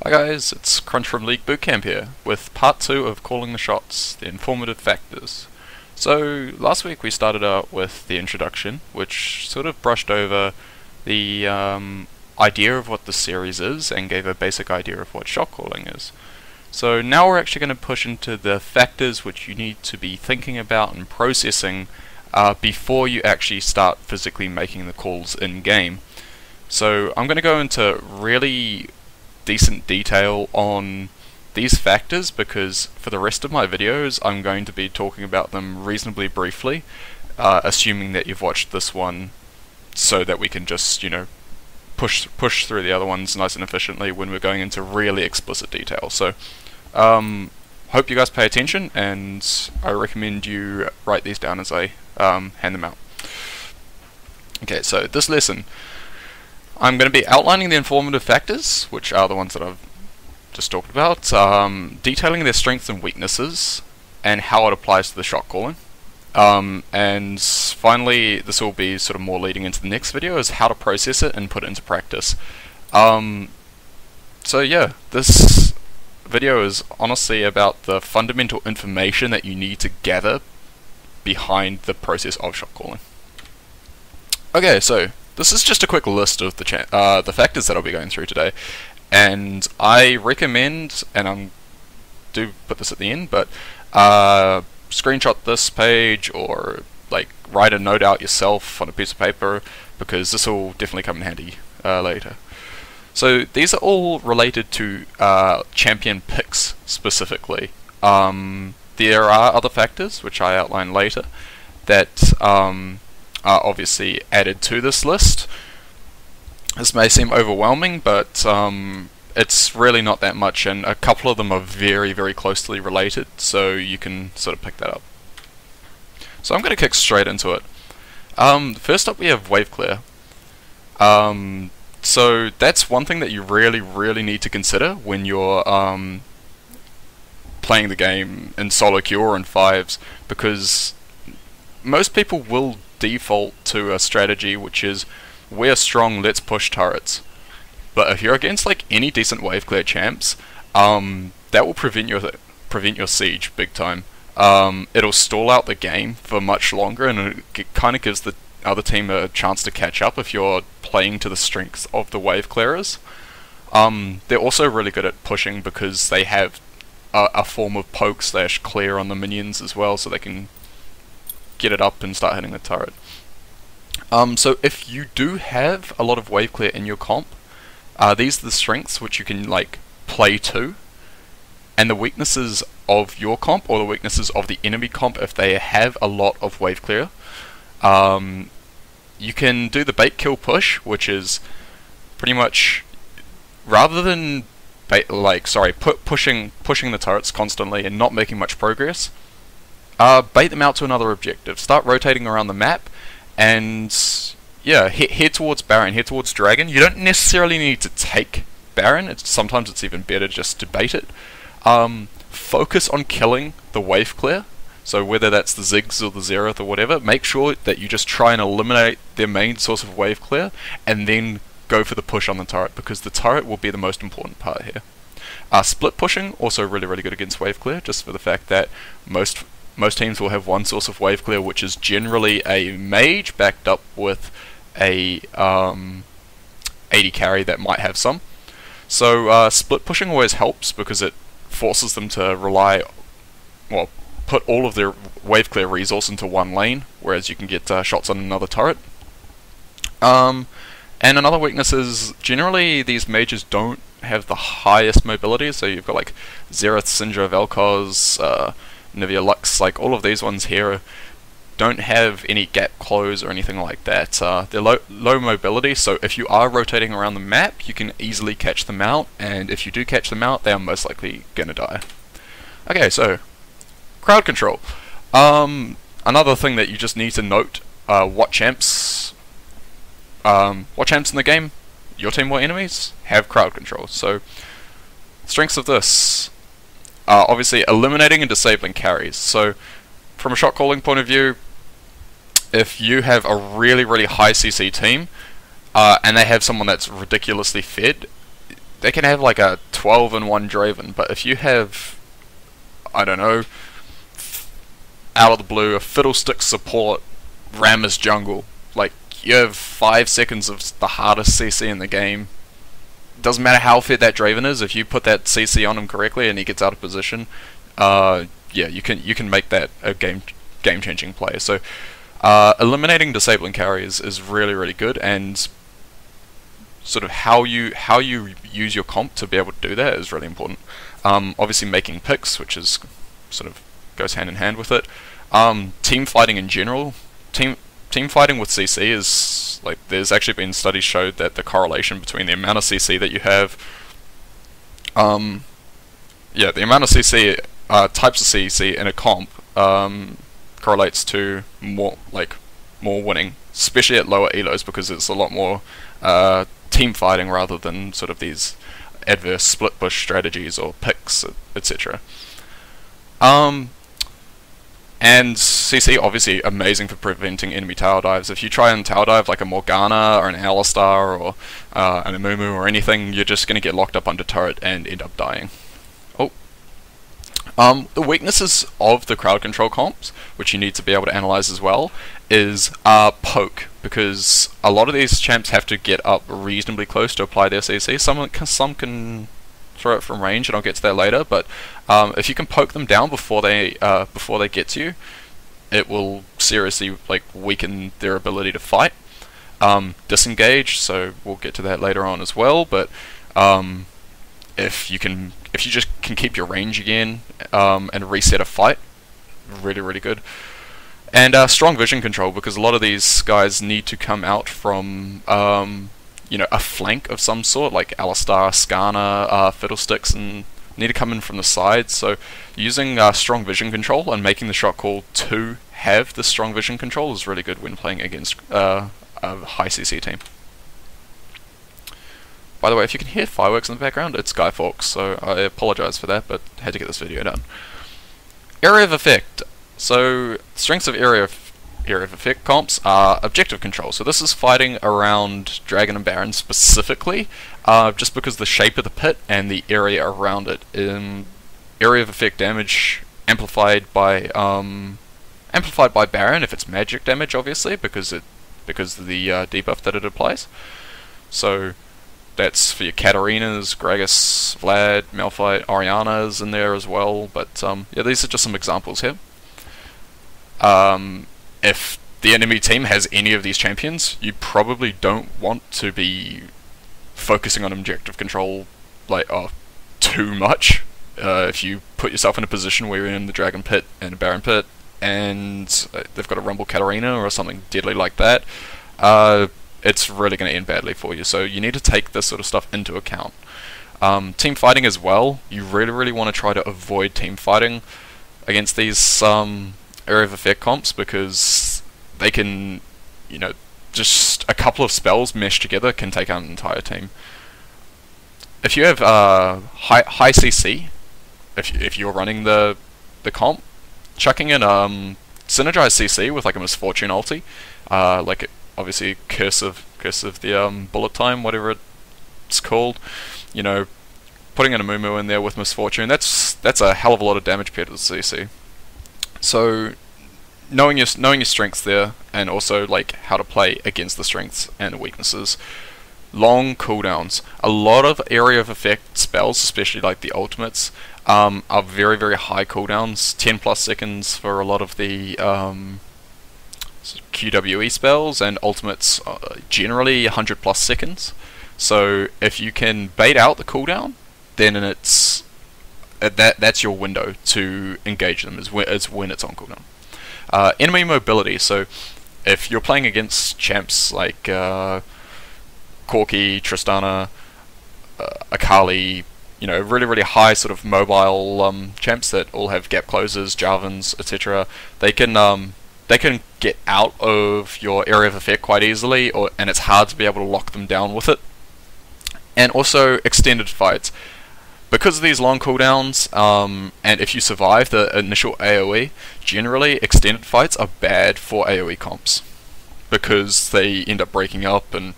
Hi guys, it's Crunch from League Bootcamp here, with part 2 of Calling the Shots, the informative factors. So, last week we started out with the introduction, which sort of brushed over the idea of what the series is, and gave a basic idea of what shot calling is. So now we're actually going to push into the factors which you need to be thinking about and processing before you actually start physically making the calls in-game. So I'm going to go into really decent detail on these factors because for the rest of my videos I'm going to be talking about them reasonably briefly, assuming that you've watched this one so that we can just, you know, push through the other ones nice and efficiently when we're going into really explicit detail. So hope you guys pay attention, and I recommend you write these down as I hand them out. Okay, so this lesson I'm going to be outlining the informative factors, which are the ones that I've just talked about, detailing their strengths and weaknesses, and how it applies to the shot calling. And finally, this will be sort of more leading into the next video, is how to process it and put it into practice. So yeah, this video is honestly about the fundamental information that you need to gather behind the process of shot calling. Okay, so this is just a quick list of the factors that I'll be going through today, and I recommend, and I do put this at the end, but screenshot this page or like write a note out yourself on a piece of paper, because this will definitely come in handy later. So these are all related to champion picks specifically. There are other factors which I outline later that are obviously added to this list. This may seem overwhelming, but it's really not that much, and a couple of them are very, very closely related, so you can sort of pick that up. So I'm going to kick straight into it. First up we have wave clear. So that's one thing that you really need to consider when you're playing the game in solo queue or in fives, because most people will default to a strategy which is, we're strong, let's push turrets. But if you're against like any decent wave clear champs, that will prevent your siege big time. It'll stall out the game for much longer, and it kind of gives the other team a chance to catch up if you're playing to the strengths of the wave clearers. They're also really good at pushing because they have a form of poke / clear on the minions as well, so they can get it up and start hitting the turret. So if you do have a lot of wave clear in your comp, these are the strengths which you can like play to, and the weaknesses of your comp or the weaknesses of the enemy comp if they have a lot of wave clear. You can do the bait kill push, which is pretty much, rather than pushing the turrets constantly and not making much progress, bait them out to another objective. Start rotating around the map, and yeah, head towards Baron, head towards Dragon. You don't necessarily need to take Baron. Sometimes it's even better just to bait it. Focus on killing the wave clear. So whether that's the Ziggs or the Xerath or whatever, make sure that you just try and eliminate their main source of wave clear, and then go for the push on the turret, because the turret will be the most important part here. Split pushing, also really good against wave clear, just for the fact that most teams will have one source of wave clear, which is generally a mage backed up with a AD carry that might have some. So split pushing always helps because it forces them to put all of their wave clear resource into one lane, whereas you can get shots on another turret. And another weakness is, generally these mages don't have the highest mobility, so you've got like Xerath, Syndra, Vel'Koz, Nivea Lux, like all of these ones here don't have any gap close or anything like that. They're low mobility, so if you are rotating around the map, you can easily catch them out, and if you do catch them out, they are most likely gonna die. Okay, so crowd control. Another thing that you just need to note, what champs in the game, your team or enemies, have crowd control. So strengths of this, obviously eliminating and disabling carries. So from a shot calling point of view, if you have a really high CC team, and they have someone that's ridiculously fed, they can have like a 12 and 1 Draven, but if you have, I don't know, out of the blue, a Fiddlestick support Rammus jungle, like, you have 5 seconds of the hardest CC in the game. Doesn't matter how fit that Draven is, if you put that CC on him correctly and he gets out of position, yeah, you can make that a game-changing play. So eliminating disabling carries is really, really good, and sort of how you use your comp to be able to do that is really important. Obviously making picks, which is sort of goes hand in hand with it. Team fighting in general, team fighting with CC is, like, there's actually been studies showed that the correlation between the amount of CC that you have, yeah, the amount of CC, types of CC in a comp, correlates to more winning, especially at lower elos, because it's a lot more team fighting rather than sort of these adverse split bush strategies or picks, etc. And CC, obviously amazing for preventing enemy tower dives. If you try and tower dive like a Morgana or an Alistar or an Amumu or anything, you're just going to get locked up under turret and end up dying. The weaknesses of the crowd control comps, which you need to be able to analyze as well, is poke, because a lot of these champs have to get up reasonably close to apply their CC. Some can throw it from range, and I'll get to that later, but if you can poke them down before they get to you, it will seriously, like, weaken their ability to fight. Disengage, so we'll get to that later on as well, but if you just can keep your range again and reset a fight, really, really good. And strong vision control, because a lot of these guys need to come out from you know, a flank of some sort, like Alistar, Skarner, Fiddlesticks, and need to come in from the sides. So using strong vision control and making the shot call to have the strong vision control is really good when playing against a high CC team. By the way, if you can hear fireworks in the background, it's Skyforks, so I apologise for that, but had to get this video done. Area of effect. So strengths of area of effect comps are objective control. So this is fighting around Dragon and Baron specifically, just because the shape of the pit and the area around it. Area of effect damage amplified by Baron if it's magic damage, obviously, because of the debuff that it applies. So that's for your Katarinas, Gragas, Vlad, Malphite, Oriana's in there as well. But yeah, these are just some examples here. If the enemy team has any of these champions, you probably don't want to be focusing on objective control like too much. If you put yourself in a position where you're in the Dragon Pit and a Baron Pit, and they've got a Rumble Katarina or something deadly like that, it's really going to end badly for you. So you need to take this sort of stuff into account. Team fighting as well. You really, really want to try to avoid team fighting against these area of effect comps, because they can, you know, just a couple of spells meshed together can take out an entire team. If you have high CC, if you're running the comp, chucking in synergized CC with like a Misfortune ulti, like obviously curse of the bullet time, whatever it's called, you know, putting in a Mumu in there with Misfortune, that's a hell of a lot of damage paired with CC. So knowing your strengths there, and also like how to play against the strengths and weaknesses. Long cooldowns. A lot of area of effect spells, especially like the ultimates, are very, very high cooldowns. 10+ seconds for a lot of the QWE spells, and ultimates generally 100+ seconds. So if you can bait out the cooldown, then it's that's your window to engage them, is when it's on cooldown. Enemy mobility. So if you're playing against champs like Corki, Tristana, Akali, you know, really, really high sort of mobile champs that all have gap closers, Jarvans, etc., they can get out of your area of effect quite easily, and it's hard to be able to lock them down with it. And also extended fights. Because of these long cooldowns, and if you survive the initial AoE, generally extended fights are bad for AoE comps, because they end up breaking up and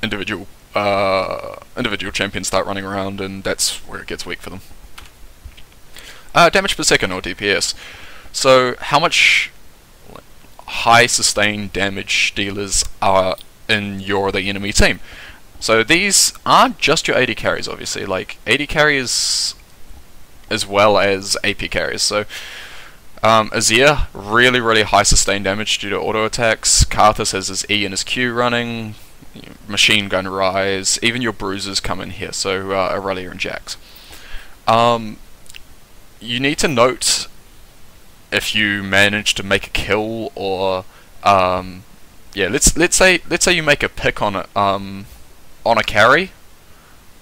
individual individual champions start running around, and that's where it gets weak for them. Damage per second, or DPS. So how much high sustained damage dealers are in your or the enemy team. So these aren't just your AD carries, obviously. Like AD carries as well as AP carries. So Azir, really high sustained damage due to auto attacks. Karthus has his E and his Q running. Machine Gun Rise. Even your bruisers come in here. So Aurelia and Jax. You need to note if you manage to make a kill, or yeah, let's say you make a pick on a carry,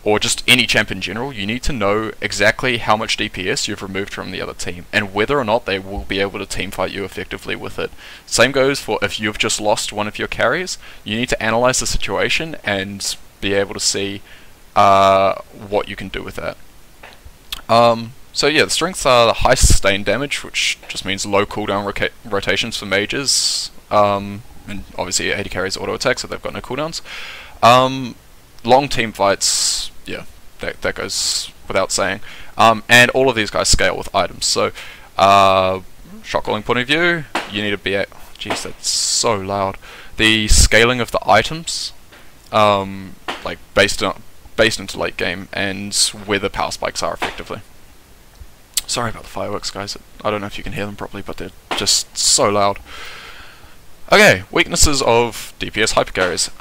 or just any champ in general. You need to know exactly how much DPS you've removed from the other team, and whether or not they will be able to team fight you effectively with it. Same goes for if you've just lost one of your carries. You need to analyze the situation and be able to see what you can do with that. So yeah, the strengths are the high sustained damage, which just means low cooldown rotations for mages, and obviously AD carries auto attack, so they've got no cooldowns. Long team fights, yeah, that goes without saying. And all of these guys scale with items. So, shot calling point of view, you need to be at. Jeez, that's so loud. The scaling of the items, like based into late game, and where the power spikes are effectively. Sorry about the fireworks, guys. I don't know if you can hear them properly, but they're just so loud. Okay, weaknesses of DPS hypercarries.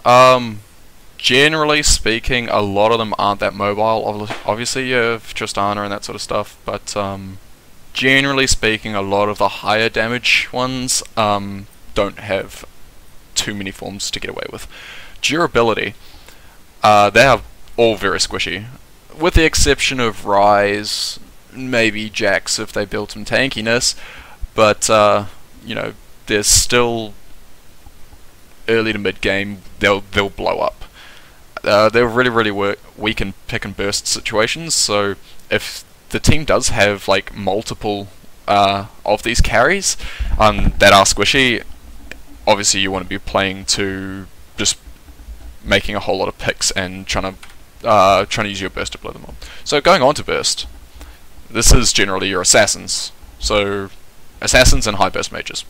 Generally speaking, a lot of them aren't that mobile. Obviously, you have Tristana and that sort of stuff, but generally speaking, a lot of the higher damage ones don't have too many forms to get away with. Durability, they are all very squishy, with the exception of Rise, maybe Jax if they build some tankiness, but you know, there's still early to mid game they'll blow up. They're really weak in pick and burst situations, so if the team does have like multiple of these carries that are squishy, obviously you want to be playing to just making a whole lot of picks and trying to use your burst to blow them up. So going on to burst, this is generally your assassins. So assassins and high burst mages.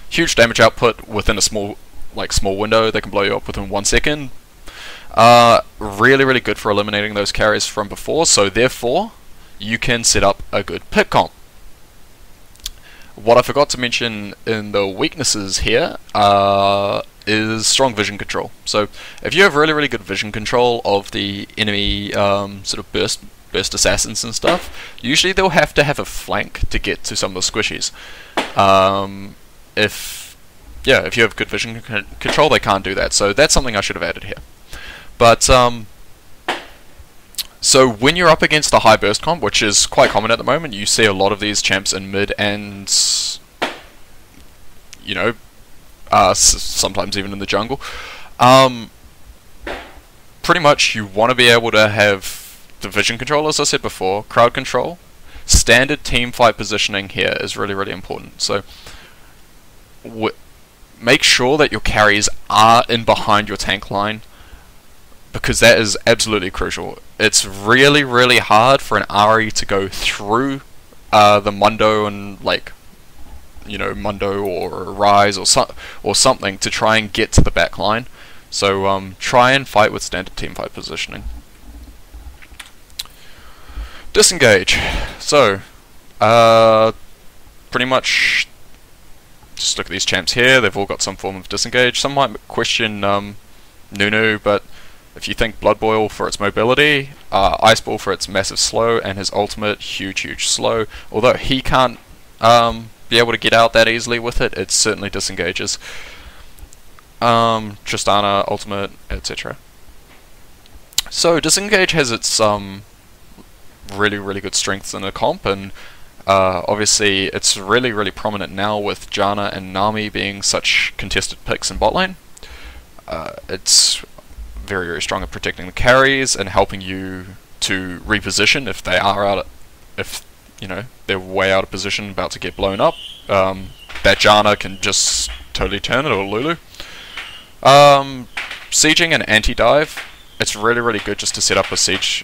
Huge damage output within a small window. They can blow you up within 1 second. Really good for eliminating those carries from before, so therefore you can set up a good pick comp. What I forgot to mention in the weaknesses here is strong vision control. So if you have really good vision control of the enemy sort of burst assassins and stuff, usually they'll have to have a flank to get to some of the squishies. If you have good vision control, they can't do that. So that's something I should have added here. But so when you're up against a high burst comp, which is quite common at the moment, you see a lot of these champs in mid and you know, sometimes even in the jungle. Pretty much you want to be able to have the vision control, as I said before, crowd control. Standard team fight positioning here is really important. So make sure that your carries are in behind your tank line, because that is absolutely crucial. It's really hard for an RE to go through the Mundo and, like, you know, Mundo or Rise or something to try and get to the back line. So try and fight with standard team fight positioning. Disengage. So pretty much just look at these champs here. They've all got some form of disengage. Some might question Nunu, but if you think Blood Boil for its mobility, Ice Ball for its massive slow, and his ultimate huge slow, although he can't be able to get out that easily with it, it certainly disengages. Tristana, ultimate, etc. So Disengage has its really good strengths in a comp, and obviously it's really prominent now with Janna and Nami being such contested picks in bot lane. It's very strong at protecting the carries and helping you to reposition if they are if you know, they're way out of position, about to get blown up. That Janna can just totally turn it, or Lulu. Sieging and anti-dive. It's really good just to set up a siege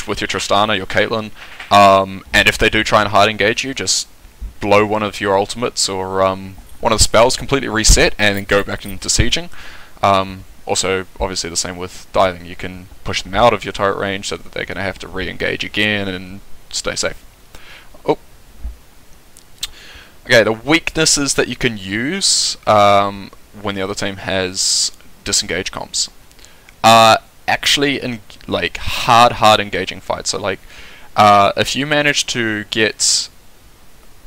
with your Tristana, your Caitlyn, and if they do try and hard engage you, just blow one of your ultimates or one of the spells, completely reset, and then go back into sieging. Also, obviously the same with diving. You can push them out of your turret range so that they're going to have to re-engage again and stay safe. Oh. Okay, the weaknesses that you can use when the other team has disengage comps. Actually in like hard engaging fights. So like if you manage to get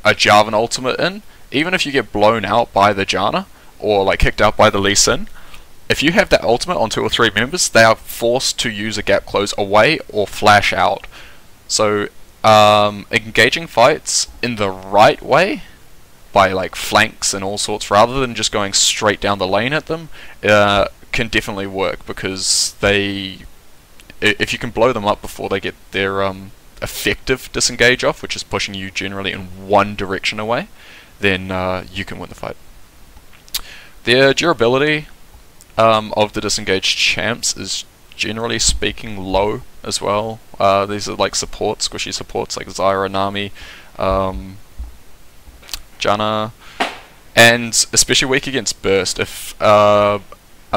a Jarvan ultimate in, even if you get blown out by the Janna or like kicked out by the Lee Sin, if you have that ultimate on 2 or 3 members, they are forced to use a gap close away or flash out. So engaging fights in the right way by like flanks and all sorts rather than just going straight down the lane at them can definitely work, because if you can blow them up before they get their effective disengage off, which is pushing you generally in one direction away, then you can win the fight. The durability of the disengaged champs is generally speaking low as well. These are like supports, squishy supports like Zyra, Nami, Janna, and especially weak against burst. If a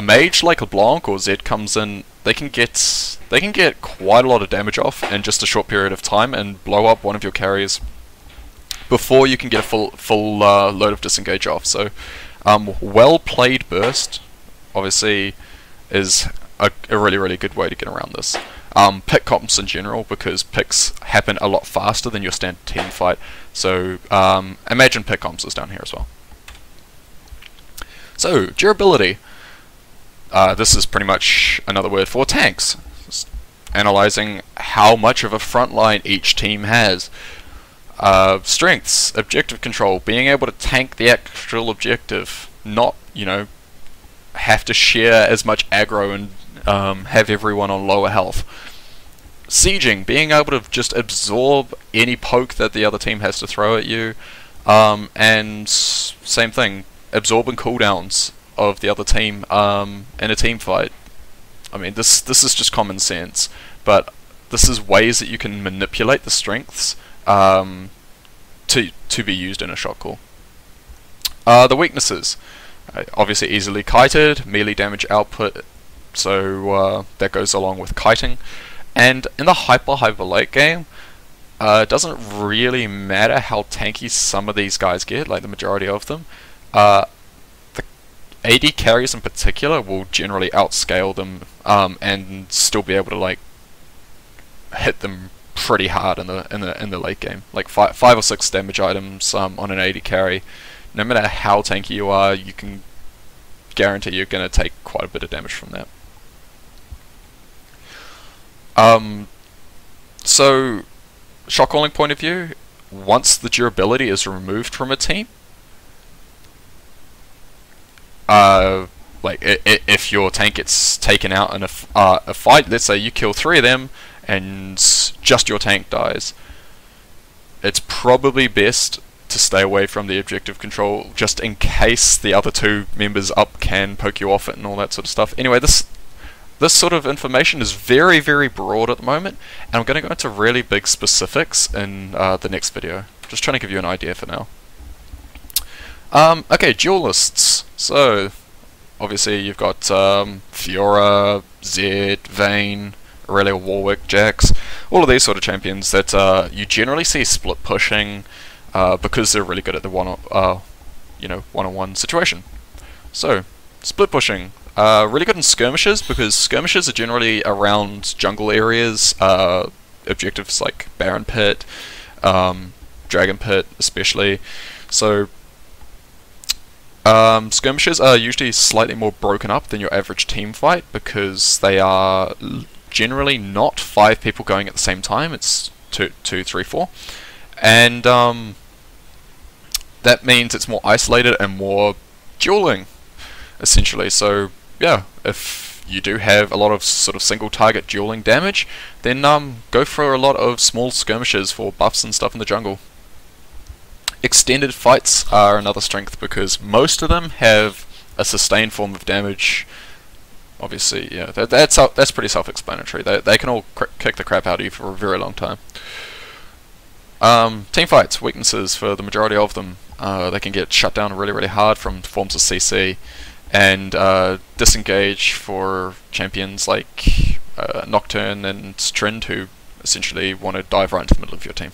mage like LeBlanc or Zed comes in, they can get quite a lot of damage off in just a short period of time and blow up one of your carriers before you can get a full load of disengage off. So well played burst obviously is a really good way to get around this. Pick comps in general, because picks happen a lot faster than your standard team fight. So imagine pick comps is down here as well. So durability. This is pretty much another word for tanks. Just analyzing how much of a front line each team has. Strengths, objective control, being able to tank the actual objective, not, you know, have to share as much aggro and have everyone on lower health. Sieging, being able to just absorb any poke that the other team has to throw at you, and same thing, absorbing cooldowns of the other team in a team fight. I mean, this is just common sense, but this is ways that you can manipulate the strengths to be used in a shot call. The weaknesses, obviously easily kited, melee damage output, so that goes along with kiting. And in the hyper late game, it doesn't really matter how tanky some of these guys get, like the majority of them. The AD carries in particular will generally outscale them and still be able to like hit them pretty hard in the late game. Like 5 or 6 damage items on an AD carry. No matter how tanky you are, you can guarantee you're going to take quite a bit of damage from that. So, shot calling point of view, once the durability is removed from a team, like if your tank gets taken out in a fight, let's say you kill 3 of them and just your tank dies, it's probably best to stay away from the objective control, just in case the other 2 members up can poke you off it and all that sort of stuff. Anyway, this sort of information is very broad at the moment, and I'm going to go into really big specifics in the next video. Just trying to give you an idea for now. Okay, Dualists. So, obviously you've got Fiora, Zed, Vayne, Aurelia, Warwick, Jax, all of these sort of champions that you generally see split pushing because they're really good at the one-on-one situation. So, split pushing. Really good in skirmishes, because skirmishes are generally around jungle areas, objectives like Baron Pit, Dragon Pit especially. So skirmishes are usually slightly more broken up than your average team fight, because they are generally not 5 people going at the same time. It's 2, 3, 4, and that means it's more isolated and more dueling, essentially. So yeah, if you do have a lot of sort of single target dueling damage, then go for a lot of small skirmishes for buffs and stuff in the jungle. Extended fights are another strength, because most of them have a sustained form of damage. Obviously, yeah, that's pretty self-explanatory. They can all kick the crap out of you for a very long time. Team fights, weaknesses for the majority of them. They can get shut down really hard from forms of CC, and Disengage for champions like Nocturne and Trend, who essentially want to dive right into the middle of your team.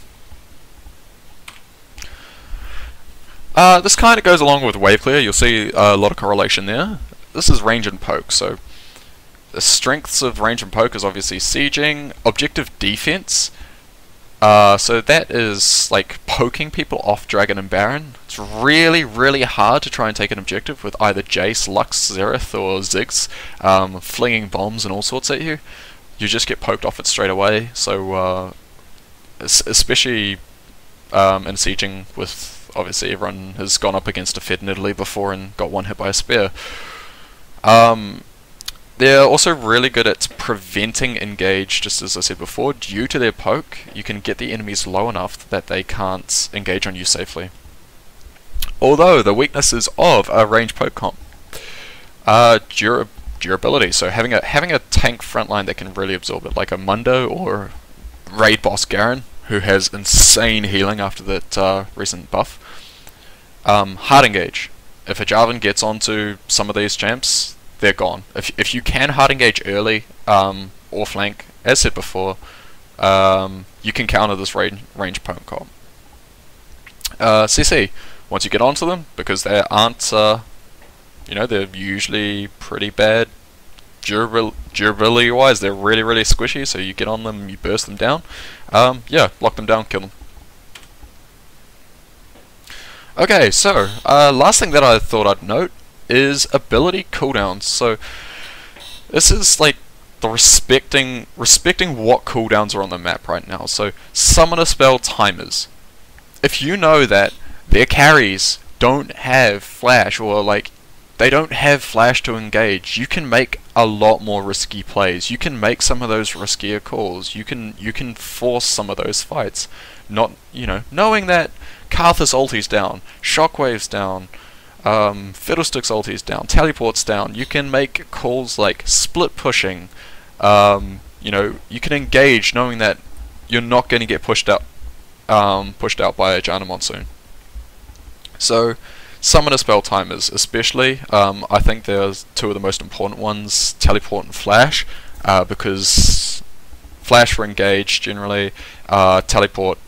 This kind of goes along with wave clear. You'll see a lot of correlation there. This is range and poke, so the strengths of range and poke is obviously sieging, objective defense. So that is like poking people off Dragon and Baron. It's really hard to try and take an objective with either Jace, Lux, Xerath, or Ziggs flinging bombs and all sorts at you. You just get poked off it straight away. So especially in sieging, with obviously everyone has gone up against a Fed in Italy before and got one hit by a spear. They're also really good at preventing engage, just as I said before. Due to their poke, you can get the enemies low enough that they can't engage on you safely. Although, the weaknesses of a range poke comp. Durability, so having a tank frontline that can really absorb it, like a Mundo or Raid Boss Garen, who has insane healing after that recent buff. Hard engage. If a Jarvan gets onto some of these champs, they're gone. If you can hard engage early or flank, as said before, you can counter this range poke comp. CC, once you get onto them, because they aren't, they're usually pretty bad durability wise. They're really squishy, so you get on them, you burst them down. Yeah, lock them down, kill them. Okay, so last thing that I thought I'd note is ability cooldowns. So this is like the respecting what cooldowns are on the map right now. So summoner spell timers. If you know that their carries don't have flash, or like they don't have flash to engage, you can make a lot more risky plays. You can make some of those riskier calls. You can force some of those fights. Not, knowing that Karthus ulti's down, Shockwave's down, Fiddlesticks ulti's down, Teleport's down. You can make calls like split pushing. You can engage knowing that you're not going to get pushed out by a Janna Monsoon. So summoner spell timers, especially, I think there's two of the most important ones: Teleport and Flash, because Flash for engage generally, Teleport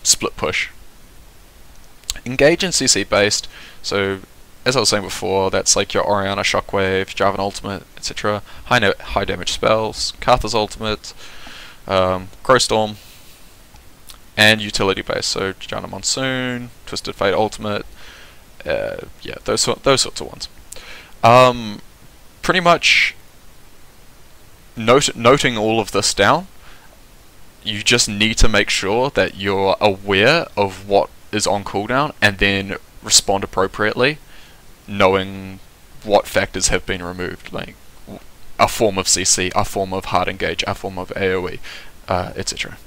split push. Engage and CC based, so as I was saying before, that's like your Orianna Shockwave, Jarvan Ultimate, etc. High damage spells, Karthus Ultimate, Crowstorm, and utility based, so Janna Monsoon, Twisted Fate Ultimate, yeah, those sorts of ones. Pretty much noting all of this down, you just need to make sure that you're aware of what is on cooldown and then respond appropriately, knowing what factors have been removed, like a form of CC, a form of hard engage, a form of AoE, etc.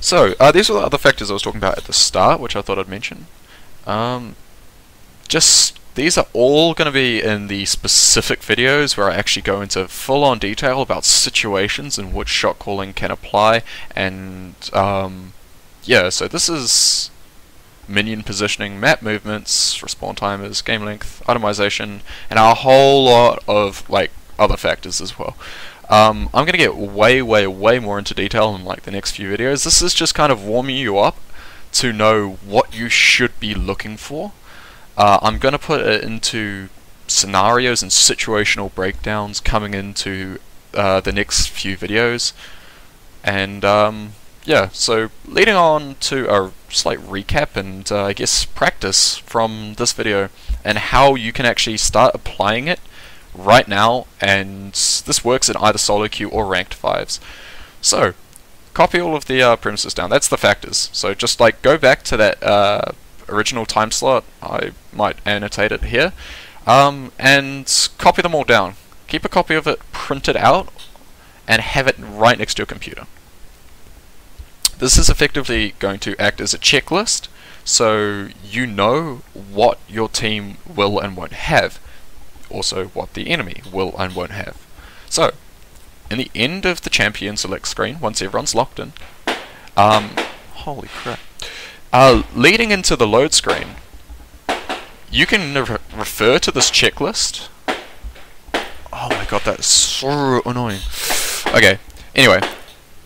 So these were the other factors I was talking about at the start, which I thought I'd mention. These are all going to be in the specific videos where I actually go into full-on detail about situations in which shot calling can apply, and yeah, so this is minion positioning, map movements, respawn timers, game length, itemization, and a whole lot of like other factors as well. I'm going to get way more into detail in like the next few videos. This is just kind of warming you up to know what you should be looking for. I'm going to put it into scenarios and situational breakdowns coming into the next few videos, and yeah, so leading on to a slight recap and I guess practice from this video and how you can actually start applying it right now, and this works in either solo queue or ranked 5s. So copy all of the premises down. That's the factors. So just like go back to that original time slot. I might annotate it here, and copy them all down. Keep a copy of it printed out and have it right next to your computer. This is effectively going to act as a checklist so you know what your team will and won't have, also what the enemy will and won't have. So, in the end of the champion select screen, once everyone's locked in, holy crap, leading into the load screen, you can refer to this checklist. Oh my god, that is so annoying. Okay, anyway,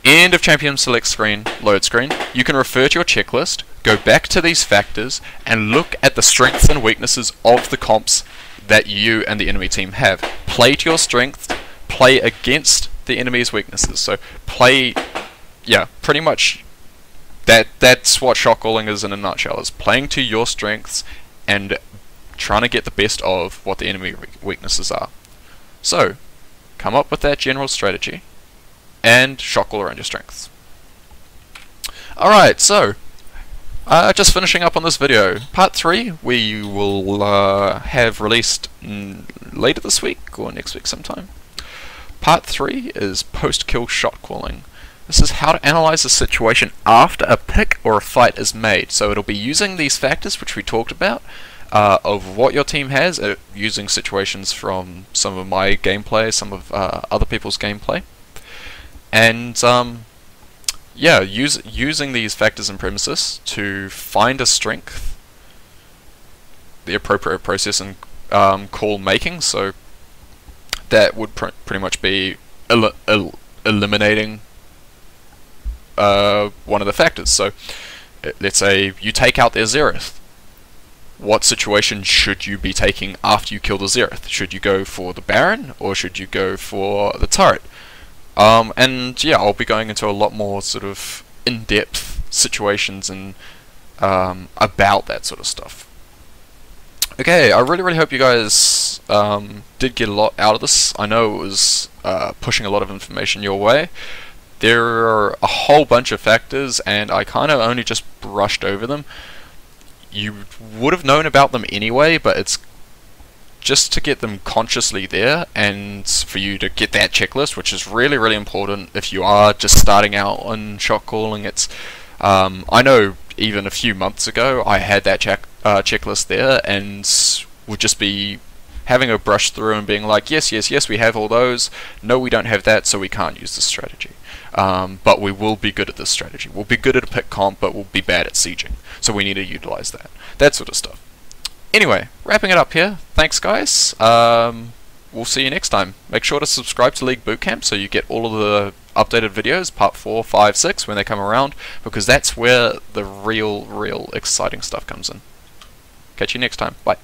end of champion select screen, load screen, you can refer to your checklist, go back to these factors, and look at the strengths and weaknesses of the comps that you and the enemy team have. Play to your strengths, play against the enemy's weaknesses. So play, yeah, pretty much that's what shot calling is in a nutshell, is playing to your strengths and trying to get the best of what the enemy weaknesses are. So, come up with that general strategy and shot call around your strengths. Alright, so just finishing up on this video. Part 3 we will have released later this week or next week sometime. Part 3 is post-kill shot calling. This is how to analyze a situation after a pick or a fight is made. So it'll be using these factors which we talked about, of what your team has, using situations from some of my gameplay, some of other people's gameplay, and yeah, using these factors and premises to find a strength, the appropriate process and call making. So that would pretty much be eliminating one of the factors. So let's say you take out their Xerath. What situation should you be taking after you kill the Xerath? Should you go for the Baron, or should you go for the turret? And yeah, I'll be going into a lot more sort of in-depth situations and about that sort of stuff. Okay, I really hope you guys did get a lot out of this. I know it was pushing a lot of information your way. There are a whole bunch of factors, and I kind of only just brushed over them. You would have known about them anyway, but it's just to get them consciously there, and for you to get that checklist, which is really important if you are just starting out on shot calling. It's I know even a few months ago I had that checklist there, and would just be having a brush through and being like, yes, we have all those. No, we don't have that, so we can't use this strategy. But we will be good at this strategy. We'll be good at a pick comp, but we'll be bad at sieging. So we need to utilize that. That sort of stuff. Anyway, wrapping it up here. Thanks, guys. We'll see you next time. Make sure to subscribe to League Bootcamp so you get all of the updated videos, part 4, 5, 6, when they come around, because that's where the real exciting stuff comes in. Catch you next time. Bye.